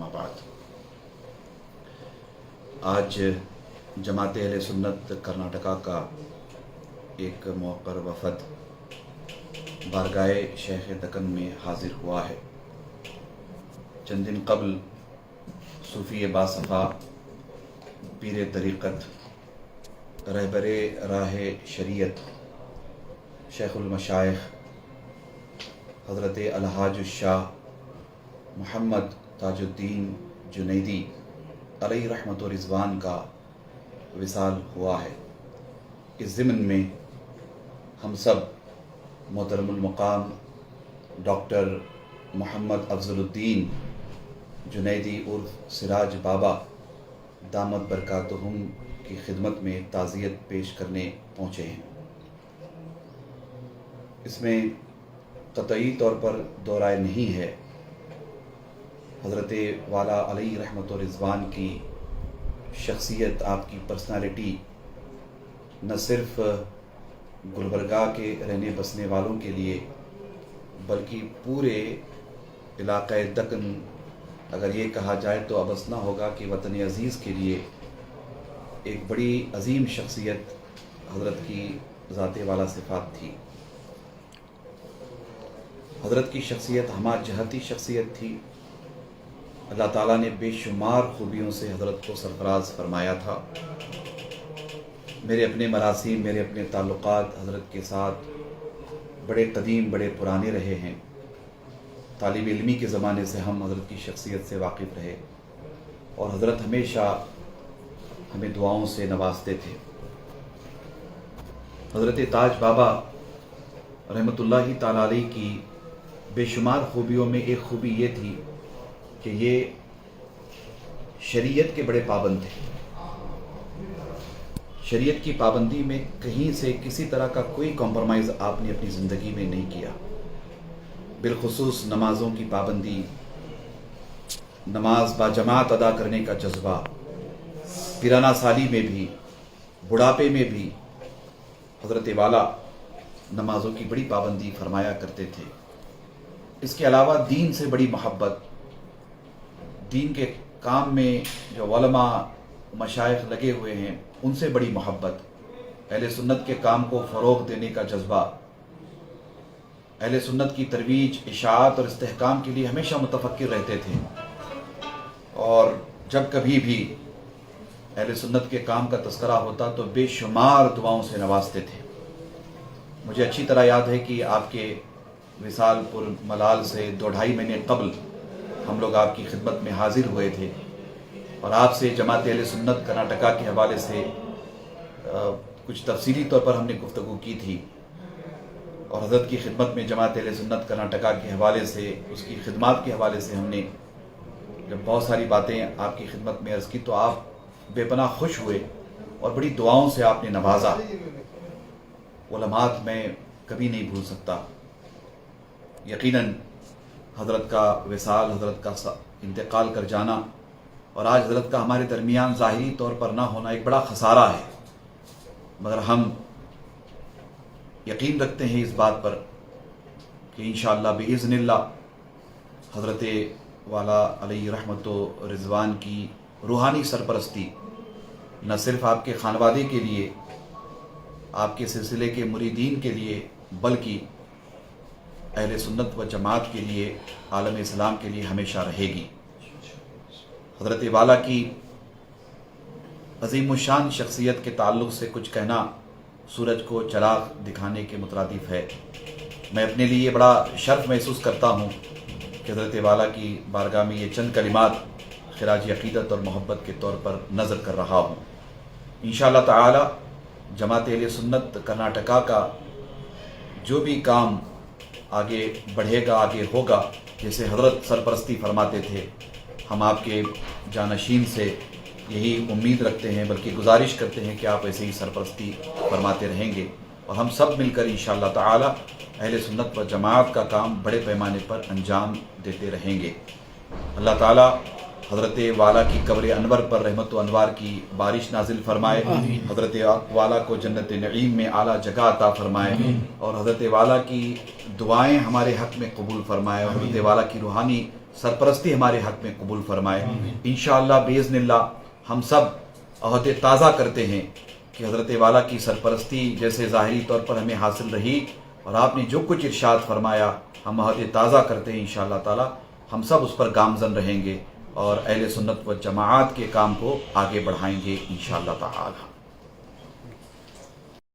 अम्मा बाद। आज जमात अहले सुन्नत कर्नाटका का एक मौक़र वफ़द बारगाह शेख दक्कन में हाज़िर हुआ है। चंद दिन कबल सूफ़ी बासफ़ा पीर तरीक़त रहबरे राह शरीयत शेखुल मशाइख़ हज़रत अलहाज शाह मोहम्मद ताजुद्दीन जुनैदी अलैहि रहमत व रिज़वान का विसाल हुआ है। इस ज़िम्न में हम सब मोहतरमुल मक़ाम डॉक्टर मोहम्मद अफ़ज़लुद्दीन जुनैदी उर्फ़ सिराज बाबा दामत बरकातुहुम की खिदमत में ताज़ियत पेश करने पहुँचे हैं। इसमें क़तई तौर पर दो राय नहीं है। हज़रत वाला अलैहि रहमत व रिज़वान की शख्सियत, आपकी पर्सनालिटी न सिर्फ़ गुलबर्गा के रहने बसने वालों के लिए बल्कि पूरे इलाक़े दक्कन, अगर ये कहा जाए तो अबस ना होगा कि वतन अज़ीज़ के लिए एक बड़ी अजीम शख्सियत हज़रत की ज़ाते वाला सिफ़ात थी। हज़रत की शख्सियत हमा जहती शख्सियत थी। अल्लाह ताला ने बेशुमार ख़ूबियों से हज़रत को सरफ़राज़ फरमाया था। मेरे अपने मरासीम, मेरे अपने ताल्लुक़ात हज़रत के साथ बड़े कदीम, बड़े पुराने रहे हैं। तालिब इल्मी के ज़माने से हम हज़रत की शख्सियत से वाकिफ़ रहे और हज़रत हमेशा हमें दुआओं से नवाजते थे। हज़रत ताज बाबा रहमतुल्लाहि ताला अलैहि की बेशुमार ख़ूबियों में एक ख़ूबी ये थी कि ये शरीयत के बड़े पाबंद थे। शरीयत की पाबंदी में कहीं से किसी तरह का कोई कॉम्प्रोमाइज़ आपने अपनी ज़िंदगी में नहीं किया। बिलखुसूस नमाज़ों की पाबंदी, नमाज बाजमात अदा करने का जज्बा, पिराना साली में भी, बुढ़ापे में भी हज़रत वाला नमाज़ों की बड़ी पाबंदी फरमाया करते थे। इसके अलावा दीन से बड़ी मोहब्बत, दीन के काम में जो उलमा मशाइख़ लगे हुए हैं उनसे बड़ी मोहब्बत, अहले सुन्नत के काम को फ़रोग़ देने का जज्बा, अहले सुन्नत की तरवीज, इशाअत और इस्तेहकाम के लिए हमेशा मुतफ़क्किर रहते थे और जब कभी भी अहले सुन्नत के काम का तज़किरा होता तो बेशुमार दुआओं से नवाजते थे। मुझे अच्छी तरह याद है कि आपके विसालपुर मलाल से 2-2.5 महीने कबल हम लोग आपकी खिदमत में हाज़िर हुए थे और आपसे जमात अहले सुन्नत कर्नाटका के हवाले से कुछ तफसीली तौर पर हमने गुफ्तगू की थी और हज़रत की खिदमत में जमात अहले सुन्नत कर्नाटका के हवाले से, उसकी खिदमत के हवाले से हमने जब बहुत सारी बातें आपकी खिदमत में अर्ज़ की तो आप बेपनाह खुश हुए और बड़ी दुआओं से आपने नवाजा। वो लम्हात मैं कभी नहीं भूल सकता। यकीनन हज़रत का विसाल, हज़रत का इंतकाल कर जाना और आज हज़रत का हमारे दरमियान ज़ाहिरी तौर पर ना होना एक बड़ा ख़सारा है, मगर हम यकीन रखते हैं इस बात पर कि इंशाअल्लाह बिइज़्निल्लाह हज़रत वाला अलैहि रहमत व रिज़वान की रूहानी सरपरस्ती न सिर्फ़ आपके ख़ानवादे के लिए, आपके सिलसिले के मुरीदीन के लिए, बल्कि अहले सुन्नत व जमात के लिए, आलम इस्लाम के लिए हमेशा रहेगी। हज़रत वाला की अज़ीमुश्शान शख्सियत के ताल्लुक़ से कुछ कहना सूरज को चराग़ दिखाने के मुतरादिफ है। मैं अपने लिए बड़ा शर्फ महसूस करता हूँ कि हज़रत वाला की बारगाह में ये चंद कलिमात ख़िराज अक़ीदत और मोहब्बत के तौर पर नज़र कर रहा हूँ। इंशाअल्लाह ताला जमात अहले सुन्नत कर्नाटका का जो भी काम आगे बढ़ेगा, आगे होगा, जैसे हज़रत सरपरस्ती फरमाते थे, हम आपके जानशीन से यही उम्मीद रखते हैं, बल्कि गुजारिश करते हैं कि आप ऐसे ही सरपरस्ती फरमाते रहेंगे और हम सब मिलकर इंशाअल्लाह ताला अहले सुन्नत व जमात का काम बड़े पैमाने पर अंजाम देते रहेंगे। अल्लाह ताला हज़रत वाला की कब्र अनवर पर रहमत व अनवार की बारिश नाजिल फरमाए, हज़रत वाला को जन्नत नईम में आला जगह अता फरमाए और हज़रत वाला की दुआएं हमारे हक़ में कबूल फरमाए और हज़रत वाला की रूहानी سرپرستی ہمارے حق میں قبول فرمائے. انشاءاللہ باذن اللہ ہم سب عہد تازہ کرتے ہیں کہ حضرت والا کی سرپرستی جیسے ظاہری طور پر ہمیں حاصل رہی اور آپ نے جو کچھ ارشاد فرمایا ہم عہد تازہ کرتے ہیں. انشاءاللہ تعالی ہم سب اس پر گامزن رہیں گے اور اہل سنت و جماعت کے کام کو آگے بڑھائیں گے انشاءاللہ تعالی.